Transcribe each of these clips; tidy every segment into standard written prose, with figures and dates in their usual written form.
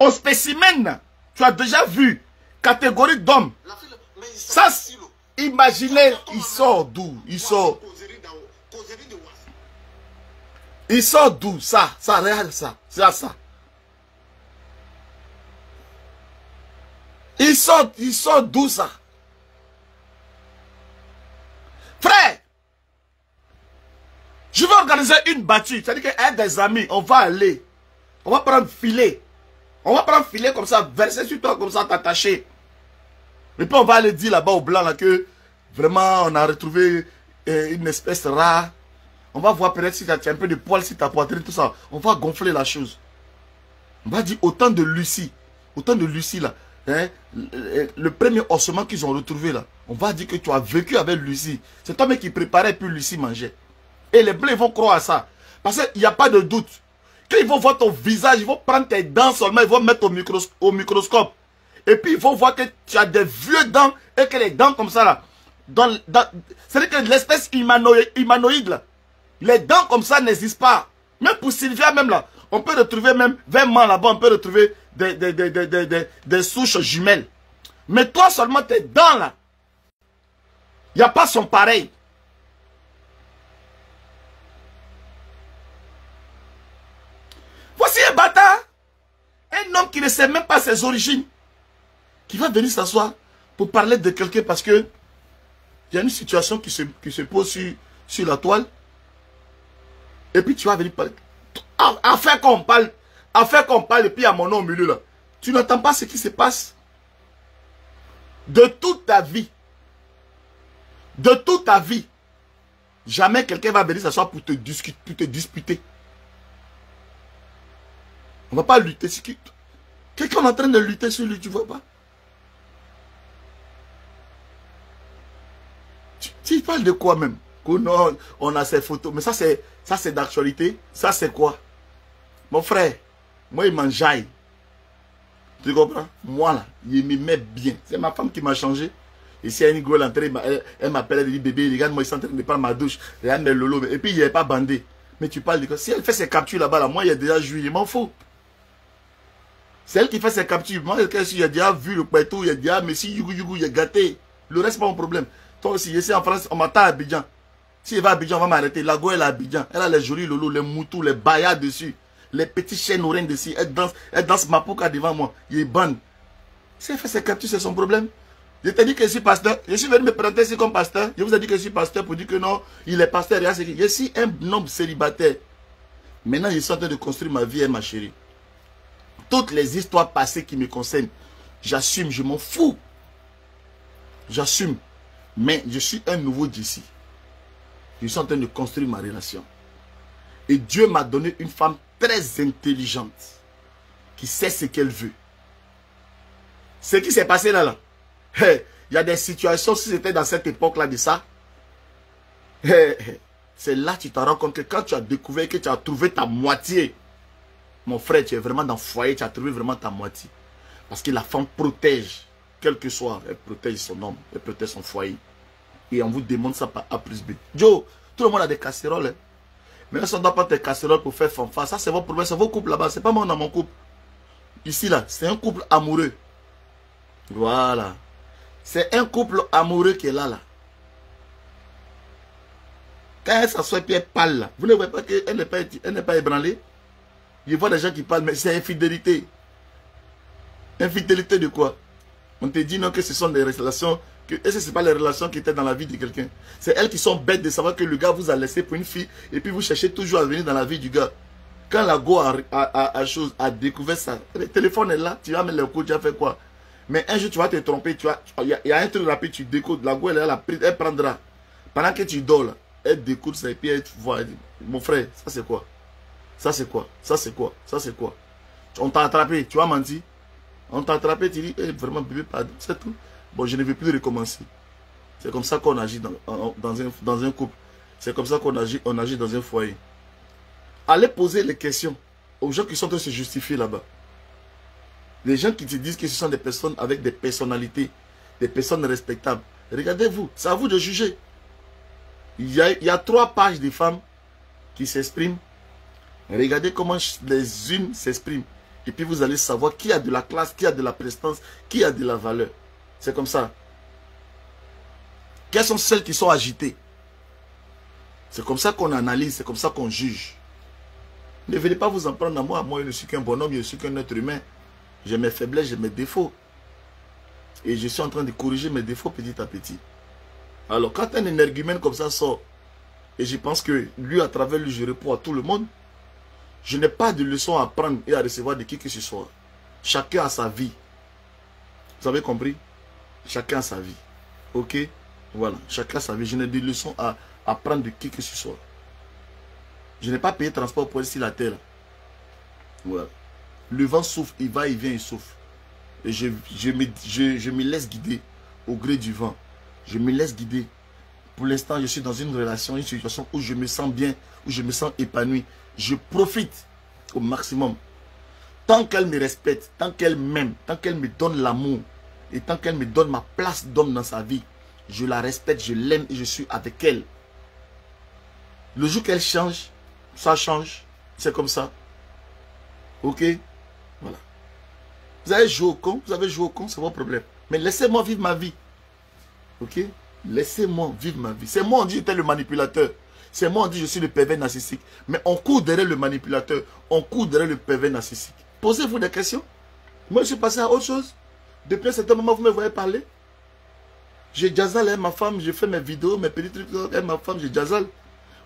Au spécimen, tu as déjà vu. Catégorie d'hommes. Ça, imaginez, il sort d'où? Il sort. Il sort d'où? Ça, regarde ça. C'est ça. Il sort d'où ça? Frère, je vais organiser une battue. C'est-à-dire qu'avec des amis, on va aller. On va prendre filet. On va prendre filet comme ça, verser sur toi comme ça, t'attacher. Et puis on va aller dire là-bas au blanc là, que vraiment on a retrouvé une espèce rare. On va voir peut-être si tu as un peu de poil, si ta poitrine, tout ça. On va gonfler la chose. On va dire autant de Lucie là. Hein, le premier ossement qu'ils ont retrouvé là. On va dire que tu as vécu avec Lucie. C'est toi-même qui préparait et puis Lucie mangeait. Et les blancs vont croire à ça. Parce qu'il n'y a pas de doute. Quand ils vont voir ton visage, ils vont prendre tes dents seulement, ils vont mettre au microscope. Et puis ils vont voir que tu as des vieux dents et que les dents comme ça là. C'est-à-dire que l'espèce humanoïde là, les dents comme ça n'existent pas. Même pour Sylvia même là, on peut retrouver même 20 mains là-bas, on peut retrouver des souches jumelles. Mais toi seulement tes dents là, il n'y a pas son pareil. Voici un bâtard, un homme qui ne sait même pas ses origines, qui va venir s'asseoir pour parler de quelqu'un parce que il y a une situation qui se pose sur la toile. Et puis tu vas venir parler. Afin qu'on parle, et puis il y a mon nom au milieu là. Tu n'entends pas ce qui se passe. De toute ta vie. Jamais quelqu'un va venir s'asseoir pour te disputer. On ne va pas lutter. Quelqu'un est en train de lutter sur lui, tu vois pas? Tu parles de quoi même? Que non, on a ces photos. Mais ça c'est d'actualité. Ça c'est quoi? Mon frère, moi il m'enjaille. Tu comprends? Moi là, il me met bien. C'est ma femme qui m'a changé. Et si elle est entrée, elle m'appelle, elle dit bébé, regarde, moi ils sont en train de prendre ma douche. Regarde mes lolo. Et puis il n'est pas bandé. Mais tu parles de quoi? Si elle fait ses captures là-bas, là, moi il y a déjà joué, il m'en faut. C'est elle qui fait ses captures. Moi, il y a déjà vu le pétou, il y a déjà, mais si il y a gâté. Le reste, c'est pas mon problème. Toi aussi, ici en France, on m'attend à Abidjan. Si elle va à Abidjan, on va m'arrêter. La go, elle est à Abidjan. Elle a les jolis lolos, les moutous, les bayas dessus. Les petits chênes oreilles dessus. Elle danse Mapuka devant moi. Il est bonne. Si elle fait ses captures, c'est son problème. Je t'ai dit que je suis pasteur. Je suis venu me présenter ici comme pasteur. Je vous ai dit que je suis pasteur pour dire que non, il est pasteur. Je suis un homme célibataire. Maintenant, je suis en train de construire ma vie, ma chérie. Toutes les histoires passées qui me concernent, j'assume, je m'en fous. J'assume. Mais je suis un nouveau d'ici. Je suis en train de construire ma relation. Et Dieu m'a donné une femme très intelligente. Qui sait ce qu'elle veut. Ce qui s'est passé là. Il y a des situations, si c'était dans cette époque-là de ça. C'est là que tu te rends compte que quand tu as découvert que tu as trouvé ta moitié. Mon frère, tu es vraiment dans le foyer, tu as trouvé vraiment ta moitié. Parce que la femme protège, quel que soit, elle protège son homme, elle protège son foyer. Et on vous demande ça par A plus B. Joe, tout le monde a des casseroles. Hein. Mais si on ne doit pas tes casseroles pour faire fanfare, ça c'est votre problème, c'est vos couples là-bas, c'est pas moi dans mon couple. Ici là, c'est un couple amoureux. Voilà. C'est un couple amoureux qui est là. Quand elle s'assoit et elle parle là, vous ne voyez pas qu'elle n'est pas ébranlée? Je vois des gens qui parlent, mais c'est infidélité. Infidélité de quoi? On te dit non que ce sont des relations. Est-ce que ce n'est pas les relations qui étaient dans la vie de quelqu'un? C'est elles qui sont bêtes de savoir que le gars vous a laissé pour une fille et puis vous cherchez toujours à venir dans la vie du gars. Quand la go a découvert ça, le téléphone est là, tu vas mettre le coup, tu as fait quoi? Mais un jour tu vas te tromper, il y a un truc rapide, tu décodes, la go elle est là, elle prendra. Pendant que tu dors là, elle découde ça et puis elle voit, elle dit, mon frère, ça c'est quoi? Ça c'est quoi? Ça c'est quoi? Ça c'est quoi? On t'a attrapé, tu as menti. On t'a attrapé, tu dis, vraiment bébé, pardon, c'est tout. Bon, je ne vais plus recommencer. C'est comme ça qu'on agit dans un couple. C'est comme ça qu'on agit dans un foyer. Allez poser les questions aux gens qui sont en train de se justifier là-bas. Les gens qui te disent que ce sont des personnes avec des personnalités, des personnes respectables. Regardez-vous, c'est à vous de juger. Il y a 3 pages de femmes qui s'expriment. Regardez comment les unes s'expriment. Et puis vous allez savoir qui a de la classe, qui a de la prestance, qui a de la valeur. C'est comme ça. Quelles sont celles qui sont agitées? C'est comme ça qu'on analyse, c'est comme ça qu'on juge. Ne venez pas vous en prendre à moi. Moi, je ne suis qu'un bonhomme, je ne suis qu'un être humain. J'ai mes faiblesses, j'ai mes défauts. Et je suis en train de corriger mes défauts petit à petit. Alors, quand un énergumène comme ça sort, et je pense que lui, à travers lui, je réponds à tout le monde, je n'ai pas de leçon à prendre et à recevoir de qui que ce soit. Chacun a sa vie. Vous avez compris? Chacun a sa vie. Ok? Voilà. Chacun a sa vie. Je n'ai de leçons à prendre de qui que ce soit. Je n'ai pas payé transport pour aller sur la terre. Voilà. Le vent souffle, il va, il vient, il souffle. Et je me laisse guider au gré du vent. Je me laisse guider. Pour l'instant, je suis dans une relation, une situation où je me sens bien, où je me sens épanoui. Je profite au maximum. Tant qu'elle me respecte, tant qu'elle m'aime, tant qu'elle me donne l'amour, et tant qu'elle me donne ma place d'homme dans sa vie, je la respecte, je l'aime et je suis avec elle. Le jour qu'elle change, ça change. C'est comme ça. Ok? Voilà. Vous avez joué au con, c'est votre problème. Mais laissez-moi vivre ma vie. Ok? Laissez-moi vivre ma vie. C'est moi, on dit, j'étais le manipulateur. C'est moi, on dit, je suis le pervers narcissique. Mais on court derrière le manipulateur. On court derrière le pervers narcissique. Posez-vous des questions. Moi, je suis passé à autre chose. Depuis un certain moment, vous me voyez parler. J'ai jazzal avec ma femme, je fais mes vidéos, mes petits trucs avec ma femme, j'ai jazzal.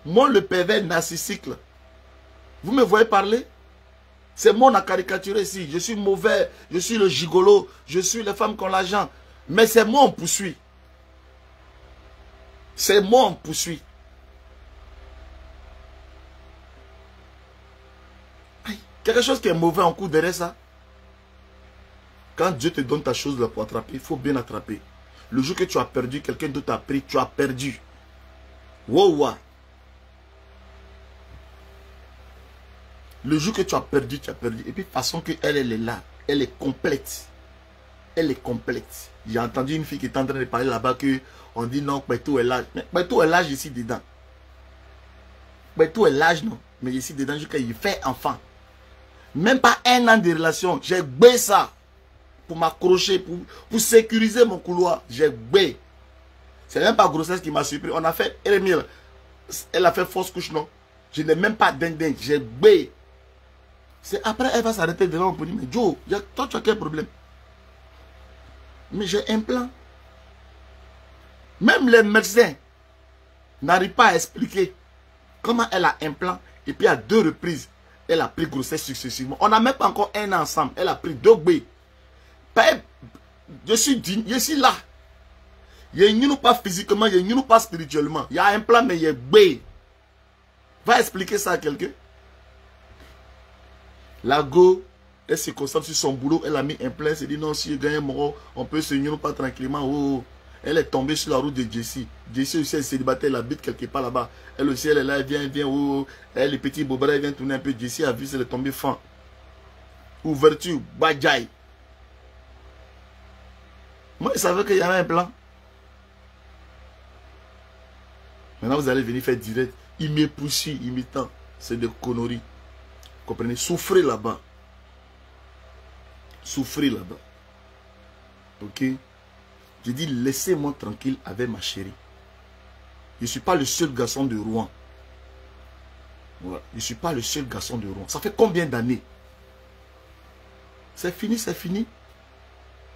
Moi, le pervers narcissique, là, vous me voyez parler. C'est moi, on a caricaturé ici. Je suis mauvais, je suis le gigolo, je suis les femmes qui ont l'argent. Mais c'est moi, on poursuit. C'est moi, on poursuit. Quelque chose qui est mauvais en cours derrière ça. Quand Dieu te donne ta chose là pour attraper, il faut bien attraper. Le jour que tu as perdu, quelqu'un d'autre a pris, tu as perdu. Wow, wow. Le jour que tu as perdu, tu as perdu. Et puis, façon qu'elle est là, elle est complète. Elle est complète. J'ai entendu une fille qui est en train de parler là-bas que on dit non, Beto est l'âge. Mais Beto est l'âge ici dedans. Beto est l'âge, non. Mais ici dedans, jusqu'à il fait enfant. Même pas 1 an de relation. J'ai gbé ça. Pour m'accrocher, pour sécuriser mon couloir. J'ai gbé. C'est même pas grossesse qui m'a surpris. On a fait, elle a fait fausse couche, non. Je n'ai même pas dindin. J'ai gbé. C'est après, elle va s'arrêter devant pour dire, mais Joe, toi, tu as quel problème? Mais j'ai un plan. Même les médecins n'arrivent pas à expliquer comment elle a un plan. Et puis à 2 reprises, elle a pris grossesse successivement. On n'a même pas encore 1 an ensemble. Elle a pris 2 bébés. Je suis là. Il n'y a pas physiquement, il n'y a pas spirituellement. Il y a un plan, mais il y a bé. Va expliquer ça à quelqu'un. La go, elle se concentre sur son boulot. Elle a mis un plan. Elle s'est dit non, si je gagne mon on peut se unir pas tranquillement. Oh. Elle est tombée sur la route de Jessie. Jessie aussi, elle est célibataire, elle habite quelque part là-bas. Elle aussi, elle est là, elle vient, oh. Elle, les petits bobras, elle vient tourner un peu. Jessie a vu, elle est tombée fin. Ouverture, bajai. Moi, je savais qu'il y avait un plan. Maintenant, vous allez venir faire direct. Il me poursuit, il me tend. C'est des conneries. Comprenez? Souffrez là-bas. Souffrez là-bas. Ok? J'ai dit, laissez-moi tranquille avec ma chérie. Je ne suis pas le seul garçon de Rouen. Voilà. Je ne suis pas le seul garçon de Rouen. Ça fait combien d'années? C'est fini, c'est fini.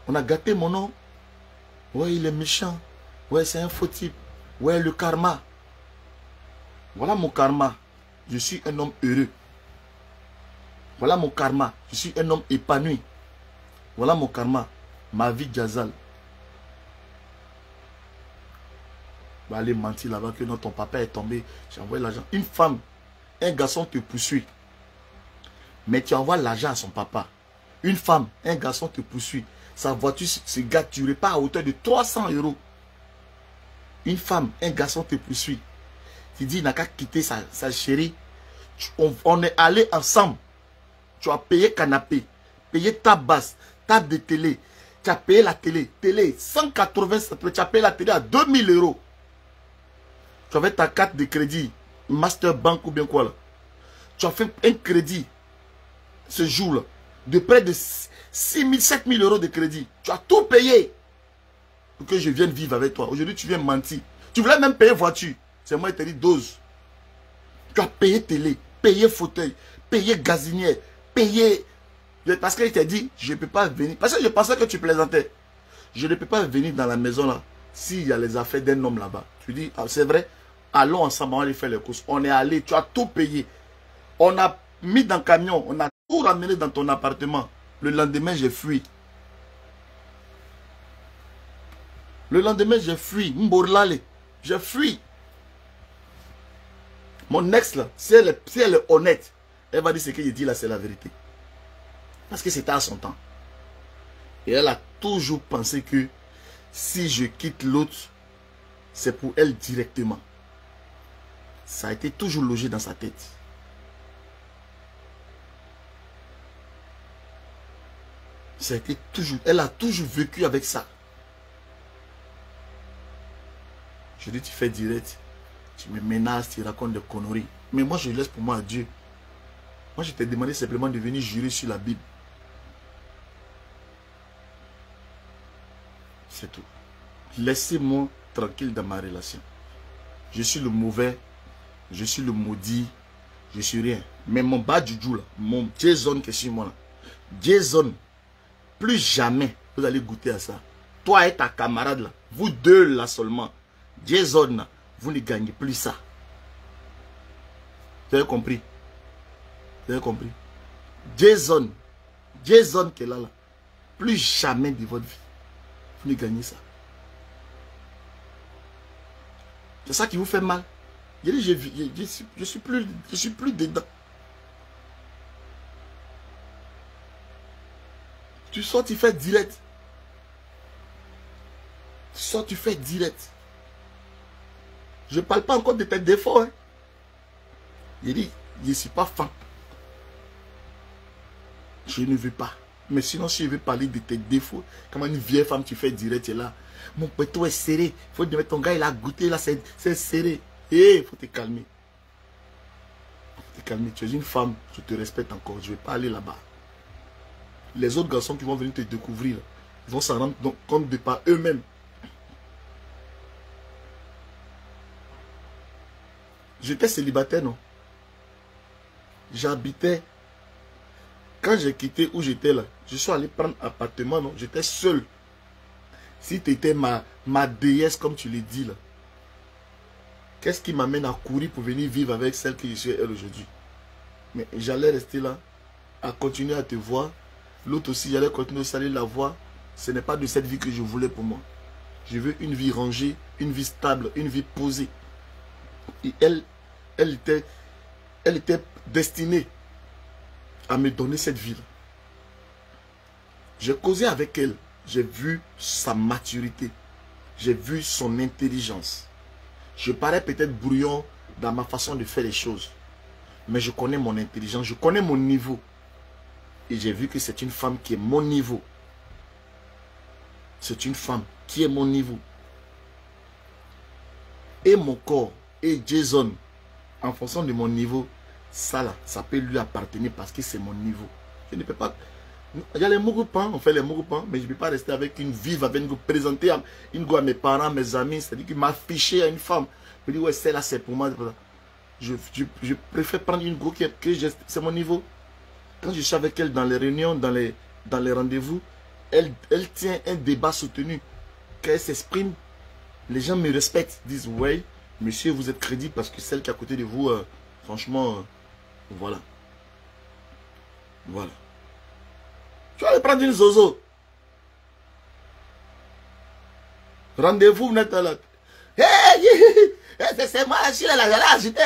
On a gâté mon nom. Ouais, il est méchant. Ouais, c'est un faux type. Ouais, le karma. Voilà mon karma. Je suis un homme heureux. Voilà mon karma. Je suis un homme épanoui. Voilà mon karma. Ma vie Jazal. Va aller mentir là-bas que non, ton papa est tombé. J'ai envoyé l'argent. Une femme, un garçon te poursuit. Mais tu envoies l'argent à son papa. Une femme, un garçon te poursuit. Sa voiture se gâte, tu repars à hauteur de 300 €. Une femme, un garçon te poursuit. Tu dis, il n'a qu'à quitter sa chérie. On est allé ensemble. Tu as payé canapé, payé ta basse, table de télé. Tu as payé la télé. Télé, 187 €. Tu as payé la télé à 2000 €. Tu avais ta carte de crédit, Master Bank ou bien quoi là. Tu as fait un crédit ce jour-là. de près de 6 000, 7 000 euros de crédit. Tu as tout payé pour que je vienne vivre avec toi. Aujourd'hui, tu viens mentir. Tu voulais même payer voiture. C'est moi qui t'ai dit dose. Tu as payé télé, payé fauteuil, payé gazinière, payé... Parce qu'il t'a dit, je ne peux pas venir. Parce que je pensais que tu plaisantais. Je ne peux pas venir dans la maison là, s'il y a les affaires d'un homme là-bas. Tu dis, ah, c'est vrai, allons ensemble, on va aller faire les courses. On est allé, tu as tout payé. On a mis dans le camion, on a tout ramené dans ton appartement. Le lendemain, j'ai fui. Le lendemain, j'ai fui. Mborlale, j'ai fui. Mon ex là, si elle est honnête, elle va dire ce que je dis là, c'est la vérité. Parce que c'était à son temps. Et elle a toujours pensé que si je quitte l'autre, c'est pour elle directement. Ça a été toujours logé dans sa tête. Ça a été toujours, elle a toujours vécu avec ça. Je dis, tu fais direct. Tu me menaces, tu racontes des conneries. Mais moi, je laisse pour moi à Dieu. Moi, je t'ai demandé simplement de venir jurer sur la Bible. C'est tout. Laissez-moi tranquille dans ma relation. Je suis le mauvais. Je suis le maudit. Je suis rien. Mais mon bas du jour, là, mon Jason qui est sur moi, là, Jason, plus jamais vous allez goûter à ça. Toi et ta camarade, là, vous deux là seulement. Jason, là, vous ne gagnez plus ça. Vous avez compris? Vous avez compris? Jason qui est là, plus jamais de votre vie, vous ne gagnez ça. C'est ça qui vous fait mal. Je suis plus dedans. Tu sors, tu fais direct. Tu sors, tu fais direct. Je ne parle pas encore de tes défauts. Hein. Il dit, je ne suis pas fan. Je ne veux pas. Mais sinon, si je veux parler de tes défauts, comme une vieille femme, tu fais direct, et là. Mon péto est serré. Il faut dire, ton gars, il a goûté, là, c'est serré. Et il faut te calmer. Il faut te calmer. Tu es une femme, je te respecte encore. Je ne vais pas aller là-bas. Les autres garçons qui vont venir te découvrir, ils vont s'en rendre compte de par eux-mêmes. J'étais célibataire, non? J'habitais. Quand j'ai quitté où j'étais là, je suis allé prendre un appartement, non? J'étais seul. Si tu étais ma déesse, comme tu l'as dit là, qu'est-ce qui m'amène à courir pour venir vivre avec celle que je suis elle aujourd'hui? Mais j'allais rester là, à continuer à te voir. L'autre aussi, j'allais continuer à aller la voir. Ce n'est pas de cette vie que je voulais pour moi. Je veux une vie rangée, une vie stable, une vie posée. Et elle était destinée à me donner cette vie-là. J'ai causé avec elle. J'ai vu sa maturité. J'ai vu son intelligence. Je parais peut-être brouillon dans ma façon de faire les choses. Mais je connais mon intelligence. Je connais mon niveau. Et j'ai vu que c'est une femme qui est mon niveau. C'est une femme qui est mon niveau. Et mon corps, et Jason, en fonction de mon niveau, ça là, ça peut lui appartenir parce que c'est mon niveau. Je ne peux pas... Il y a les mougoupan, on fait les mougoupan, mais je ne peux pas rester avec une vive, avec une présenter à mes parents, mes amis, c'est-à-dire qu'il m'a affiché à une femme. Je me dis, ouais, celle-là, c'est pour moi. Je préfère prendre une go que c'est mon niveau. Quand je suis avec elle dans les réunions, dans les rendez-vous, elle tient un débat soutenu. Quand elle s'exprime, les gens me respectent, disent, ouais, monsieur, vous êtes crédible parce que celle qui est à côté de vous, franchement, voilà. Voilà. Tu vas aller prendre une zozo. Rendez-vous, vous êtes là. Hey, c'est moi, je suis là, j'étais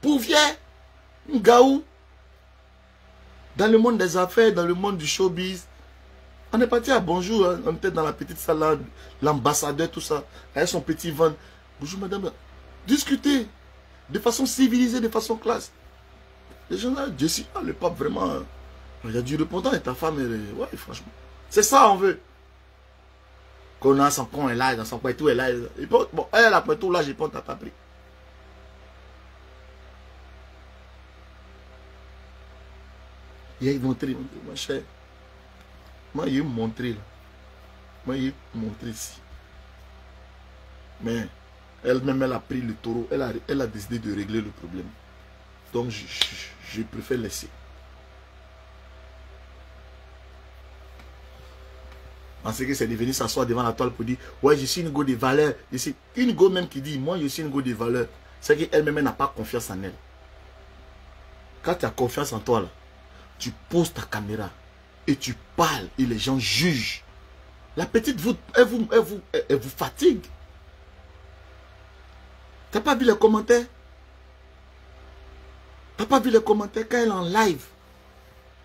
Pouvier, un gaou. Dans le monde des affaires, dans le monde du showbiz, on est parti à bonjour, hein. On était dans la petite salle, l'ambassadeur, tout ça, avec son petit van. Bonjour madame, discuter de façon civilisée, de façon classe. Les gens là, je suis le pape vraiment. Il y a du répondant et ta femme, ouais, franchement. C'est ça, on veut. Qu'on a son con est là, dans son tout est là. Bon, elle a tout là, je pense, t'as pas pris. Il a montré, ma chère. Moi, il a montré là. Moi, il a montré ici. Mais elle-même, elle a pris le taureau. Elle a décidé de régler le problème. Donc, je préfère laisser. Parce que c'est devenu s'asseoir devant la toile pour dire, ouais, je suis une go de valeur. Je suis une go même qui dit, moi, je suis une go de valeur. C'est qu'elle-même n'a pas confiance en elle. Quand tu as confiance en toi, là, tu poses ta caméra et tu parles et les gens jugent. La petite, elle vous fatigue. Tu n'as pas vu les commentaires? Tu n'as pas vu les commentaires quand elle est en live?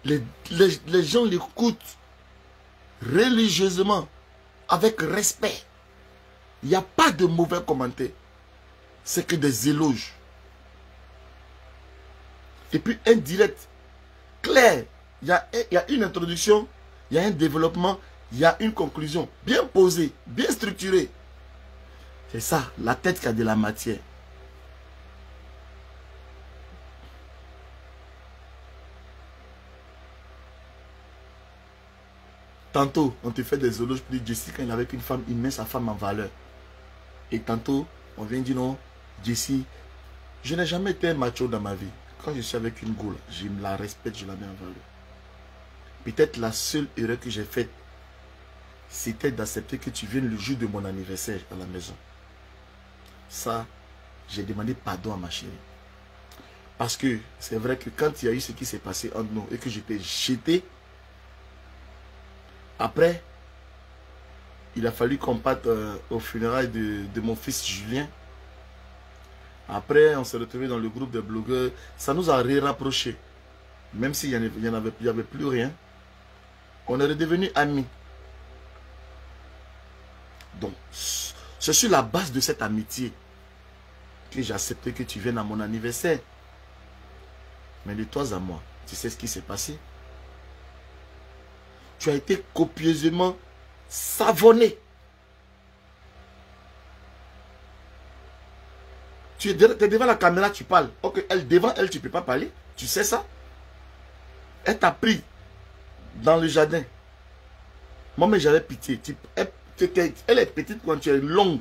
Les gens l'écoutent religieusement, avec respect. Il n'y a pas de mauvais commentaires. C'est que des éloges. Et puis indirect, clair. Il y a une introduction, il y a un développement, il y a une conclusion. Bien posée, bien structurée. C'est ça, la tête qui a de la matière. Tantôt, on te fait des éloges pour dire Jessie, quand il est avec une femme, il met sa femme en valeur. Et tantôt, on vient dire non, Jessie, je n'ai jamais été un macho dans ma vie. Quand je suis avec une goule, je la respecte, je la mets en valeur. Peut-être la seule erreur que j'ai faite, c'était d'accepter que tu viennes le jour de mon anniversaire à la maison. Ça, j'ai demandé pardon à ma chérie. Parce que c'est vrai que quand il y a eu ce qui s'est passé entre nous et que j'étais jeté, après, il a fallu qu'on parte au funérailles de mon fils Julien. Après, on s'est retrouvé dans le groupe de blogueurs. Ça nous a rapprochés. Même s'il n'y avait plus rien. On est redevenus amis. Donc, c'est sur la base de cette amitié que j'ai accepté que tu viennes à mon anniversaire. Mais de toi à moi, tu sais ce qui s'est passé? Tu as été copieusement savonné. Tu es devant la caméra, tu parles. Ok, devant elle, tu ne peux pas parler. Tu sais ça? Elle t'a pris dans le jardin. Moi, mais j'avais pitié. Elle est petite quand tu es longue.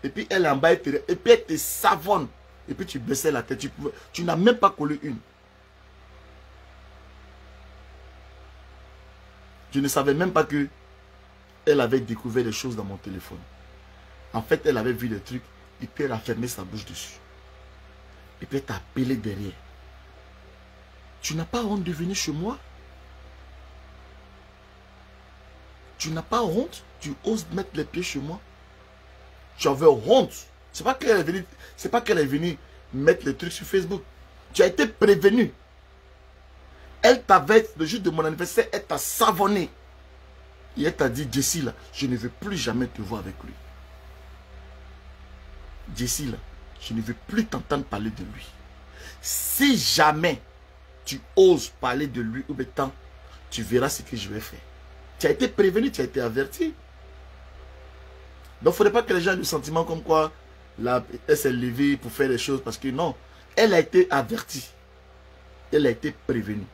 Et puis elle est en bas. Et puis elle te savonne. Et puis tu baissais la tête. Tu n'as même pas collé une. Je ne savais même pas que elle avait découvert des choses dans mon téléphone. En fait, elle avait vu des trucs. Et puis elle a fermé sa bouche dessus. Et puis elle t'a appelé derrière. Tu n'as pas honte de venir chez moi? Tu n'as pas honte? Tu oses mettre les pieds chez moi? Tu avais honte. C'est pas qu'elle est venue mettre les trucs sur Facebook. Tu as été prévenu. Elle t'avait, le jour de mon anniversaire, elle t'a savonné. Et elle t'a dit, Jessie, là, je ne veux plus jamais te voir avec lui. Jessie, là, je ne veux plus t'entendre parler de lui. Si jamais tu oses parler de lui ou de temps, tu verras ce que je vais faire. Tu as été prévenu, tu as été averti. Donc, il ne faudrait pas que les gens aient le sentiment comme quoi elle s'est levée pour faire les choses. Parce que non, elle a été avertie. Elle a été prévenue.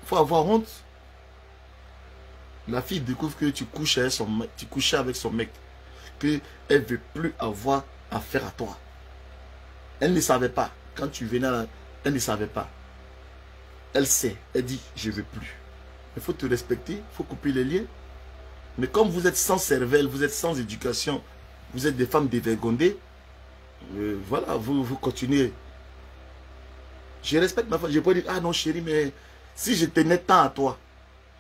Il faut avoir honte. La fille découvre que tu couches avec son mec. Qu'elle ne veut plus avoir affaire à toi. Elle ne savait pas. Quand tu venais là, elle ne savait pas. Elle sait. Elle dit, je ne veux plus. Il faut te respecter. Il faut couper les liens. Mais comme vous êtes sans cervelle, vous êtes sans éducation, vous êtes des femmes dévergondées, voilà, vous continuez. Je respecte ma femme. Je peux dire, ah non chérie, mais si je tenais tant à toi,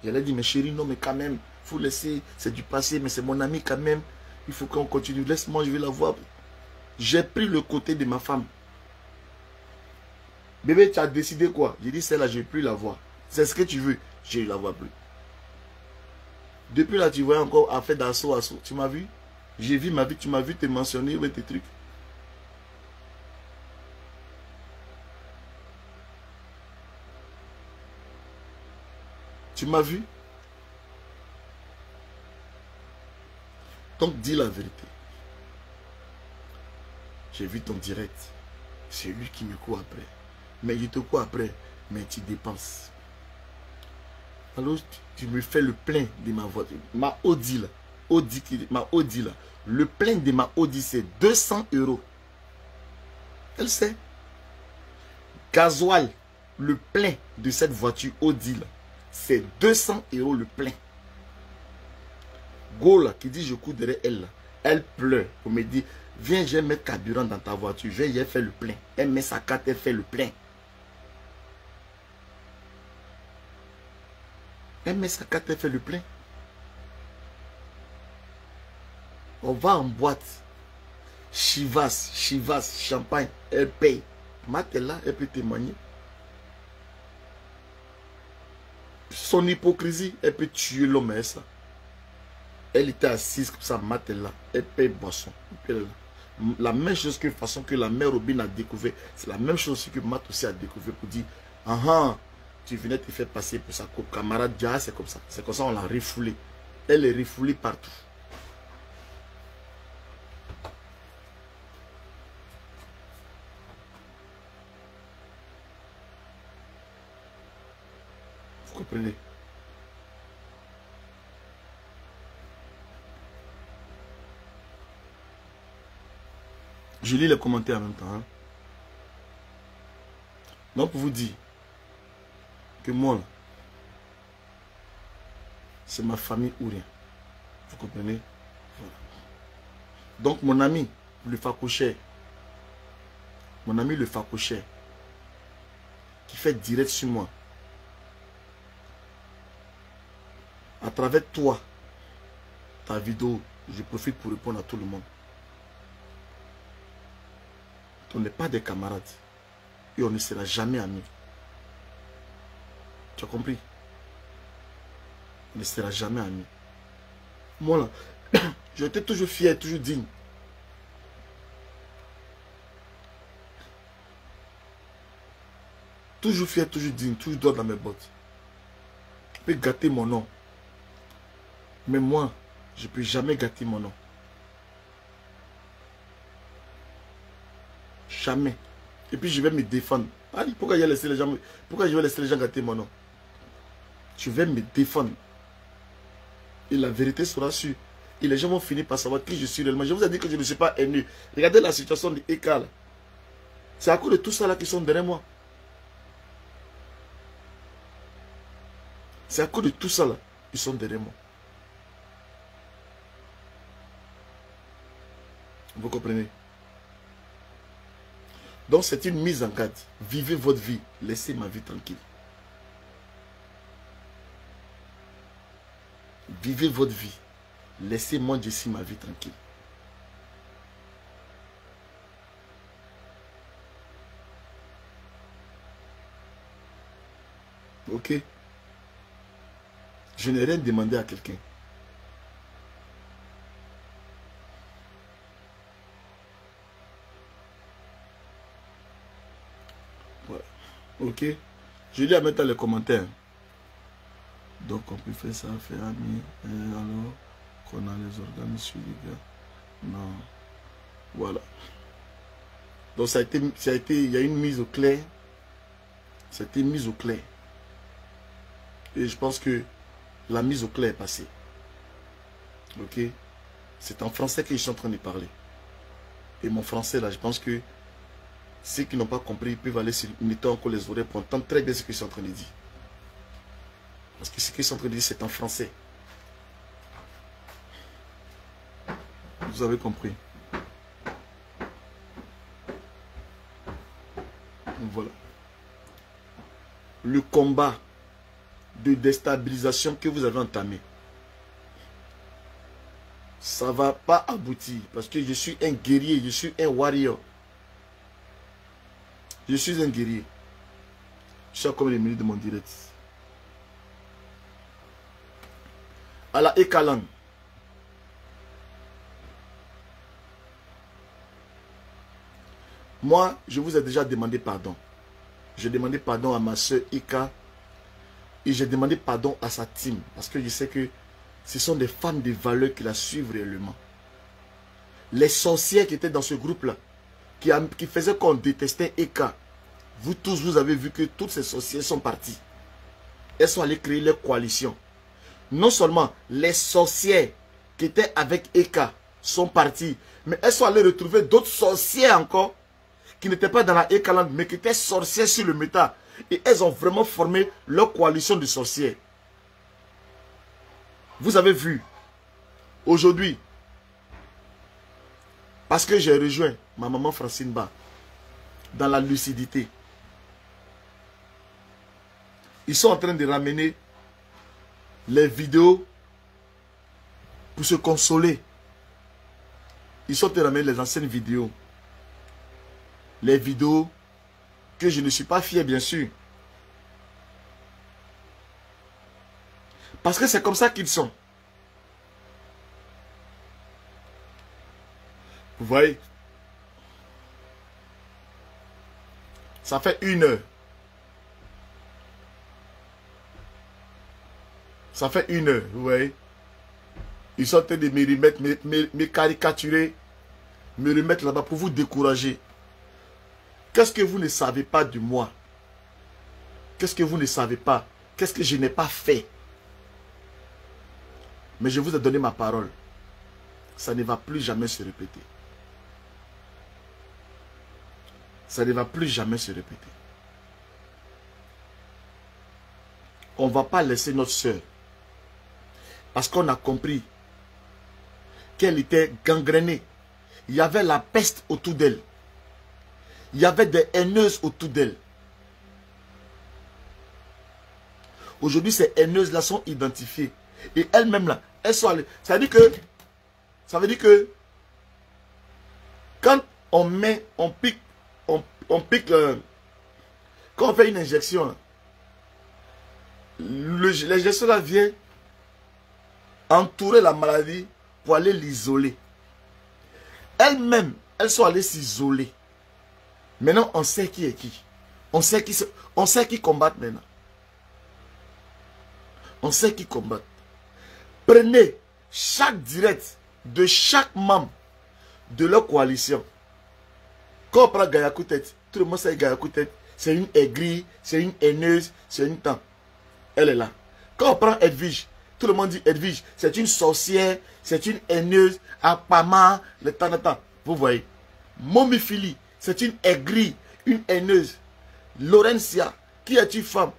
j'allais dire, mais chérie, non, mais quand même, il faut laisser, c'est du passé, mais c'est mon ami quand même. Il faut qu'on continue. Laisse-moi, je vais la voir. J'ai pris le côté de ma femme. Bébé, tu as décidé quoi? J'ai dit, celle-là, je ne vais plus la voir. C'est ce que tu veux. Je ne la vois plus. Depuis là, tu vois encore à faire d'assaut. Tu m'as vu? J'ai vu ma vie, tu m'as vu te mentionner avec tes trucs. Tu m'as vu? Donc, dis la vérité. J'ai vu ton direct. C'est lui qui me court après. Mais je te cours après. Mais tu dépenses. Alors, tu me fais le plein de ma voiture. Ma Audi là. Ma Audi là. Le plein de ma Audi, c'est 200 €. Elle sait. Gasoil, le plein de cette voiture Audi là, c'est 200 € le plein. Go là, qui dit je cours derrière elle là. Elle pleure pour me dire, viens, je vais mettre carburant dans ta voiture. Je vais faire le plein. Elle met sa carte, elle fait le plein. Elle met sa carte, elle fait le plein. On va en boîte. Chivas, champagne, elle paye. Matella, elle peut témoigner. Son hypocrisie, elle peut tuer l'homme et ça. Elle était assise comme ça, Matella, elle paye boisson. La même chose que façon que la mère Robin a découvert, c'est la même chose que Matt aussi a découvert pour dire, ah, tu venais te faire passer pour sa camarade, déjà c'est comme ça. C'est comme ça on l'a refoulée. Elle est refoulée partout. Vous comprenez? Je lis les commentaires en même temps. Hein. Donc pour vous dire que moi, c'est ma famille ou rien. Vous comprenez? Voilà. Donc mon ami, le Facocher, qui fait direct sur moi, à travers toi, ta vidéo, je profite pour répondre à tout le monde. On n'est pas des camarades. Et on ne sera jamais amis. Tu as compris? On ne sera jamais amis. Moi là, j'étais toujours fier, toujours digne. Toujours fier, toujours digne, toujours droit dans mes bottes. Tu peux gâter mon nom. Mais moi, je ne peux jamais gâter mon nom. Jamais. Et puis je vais me défendre. Allez, pourquoi je vais laisser les gens gâter mon nom? Je vais me défendre. Et la vérité sera sûre. Et les gens vont finir par savoir qui je suis réellement. Je vous ai dit que je ne suis pas haineux. Regardez la situation de Eka là. C'est à cause de tout ça là qui sont derrière moi. C'est à cause de tout ça là qui sont derrière moi. Vous comprenez? Donc c'est une mise en garde. Vivez votre vie. Laissez ma vie tranquille. Vivez votre vie. Laissez-moi ici ma vie tranquille. Ok? Je n'ai rien demandé à quelqu'un. Voilà. Ok? Je lis en même temps les commentaires. Donc on peut faire ça, faire ami, alors qu'on a les organes sur les gars. Non. Voilà. Donc ça a été, il y a une mise au clair. Ça a été mise au clair. Et je pense que la mise au clair est passée. Ok? C'est en français que je suis en train de parler. Et mon français là, je pense que ceux qui n'ont pas compris, ils peuvent aller sur mettons encore les oreilles pour entendre très bien ce que je suis en train de dire. Parce que ce que je suis en train de dire, c'est en français. Vous avez compris. Voilà. Le combat de déstabilisation que vous avez entamé, ça ne va pas aboutir. Parce que je suis un guerrier, je suis un warrior. Je suis un guerrier. Je suis comme les minutes de mon direct. À la Ekalan. Moi, je vous ai déjà demandé pardon. J'ai demandé pardon à ma soeur Ika. Et j'ai demandé pardon à sa team. Parce que je sais que ce sont des femmes de valeur qui la suivent réellement. Les sorcières qui étaient dans ce groupe-là, qui faisait qu'on détestait Eka. Vous tous, vous avez vu que toutes ces sorcières sont parties. Elles sont allées créer leur coalition. Non seulement les sorcières qui étaient avec Eka sont parties, mais elles sont allées retrouver d'autres sorcières encore qui n'étaient pas dans la Eka Land, mais qui étaient sorcières sur le méta. Et elles ont vraiment formé leur coalition de sorcières. Vous avez vu, aujourd'hui, parce que j'ai rejoint ma maman Francine Ba dans la lucidité, ils sont en train de ramener les vidéos pour se consoler. Ils sont en train de ramener les anciennes vidéos. Les vidéos que je ne suis pas fier, bien sûr. Parce que c'est comme ça qu'ils sont. Vous voyez? Ça fait 1 heure. Ça fait 1 heure, vous voyez. Ils sont en train de me remettre, me caricaturer, me remettre là-bas pour vous décourager. Qu'est-ce que vous ne savez pas de moi? Qu'est-ce que vous ne savez pas? Qu'est-ce que je n'ai pas fait? Mais je vous ai donné ma parole. Ça ne va plus jamais se répéter. Ça ne va plus jamais se répéter. On ne va pas laisser notre soeur. Parce qu'on a compris qu'elle était gangrénée. Il y avait la peste autour d'elle. Il y avait des haineuses autour d'elle. Aujourd'hui, ces haineuses-là sont identifiées. Et elles-mêmes, là, elles sont allées. Ça veut dire que quand on met, on pique, quand on fait une injection, l'injection là vient entourer la maladie pour aller l'isoler. Elles-mêmes, elles sont allées s'isoler. Maintenant, on sait qui est qui. On sait qui combattre maintenant. On sait qui combattre. Prenez chaque direct de chaque membre de leur coalition. Quand on prend Gayakoutet, tout le monde sait Gayakoutet, c'est une aigrie, c'est une haineuse, c'est une tante. Elle est là. Quand on prend Edwige, tout le monde dit Edwige, c'est une sorcière, c'est une haineuse, Apama, le temps. Vous voyez. Momifili, c'est une aigrie, une haineuse. Laurentia, qui est une femme.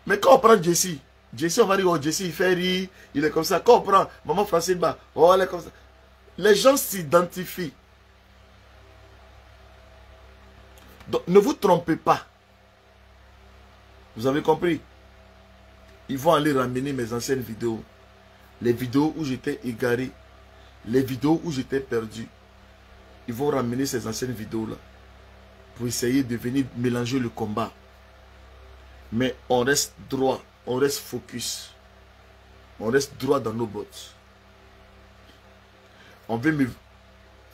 Mais quand on prend Jessie, on va dire, oh Jessie, il fait rire, il est comme ça. Quand on prend Maman Francine Ba, oh elle est comme ça. Les gens s'identifient. Donc ne vous trompez pas. Vous avez compris? Ils vont aller ramener mes anciennes vidéos. Les vidéos où j'étais égaré. Les vidéos où j'étais perdu. Ils vont ramener ces anciennes vidéos-là. Pour essayer de venir mélanger le combat. Mais on reste droit. On reste focus. On reste droit dans nos bottes. On veut me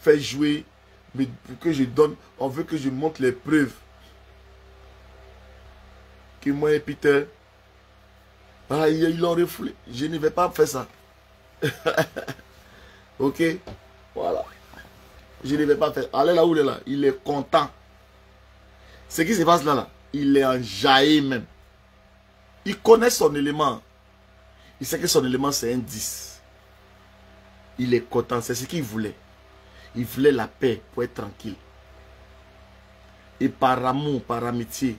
faire jouer. Mais pour que je donne. On veut que je montre les preuves. Que moi et Peter. Ah, ils l'ont refoulé. Je ne vais pas faire ça. Ok. Voilà. Je ne vais pas faire. Allez là où il est là. Il est content. Ce qui se passe là. Il est enjaillé même. Il connaît son élément. Il sait que son élément c'est un 10. Il est content. C'est ce qu'il voulait. Il voulait la paix pour être tranquille. Et par amour, par amitié.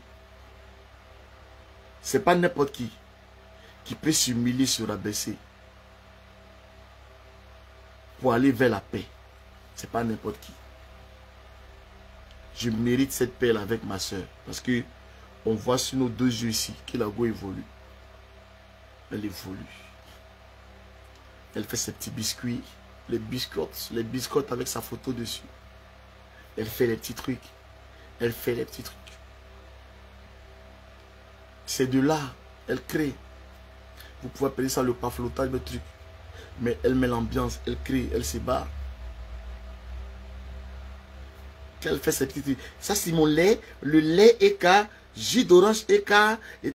C'est pas n'importe qui peut s'humilier, se rabaisser pour aller vers la paix. C'est pas n'importe qui. Je mérite cette paix là avec ma soeur. Parce que on voit sur nos deux yeux ici que la go évolue. Elle évolue. Elle fait ses petits biscuits. Les biscottes avec sa photo dessus. Elle fait les petits trucs. Elle fait les petits trucs. C'est de là. Elle crée. Vous pouvez appeler ça le paflotage, le truc. Mais elle met l'ambiance, elle crée, elle se barre. Elle fait ses petits trucs. Ça, c'est mon lait. Le lait Eka, jus d'orange Eka. Et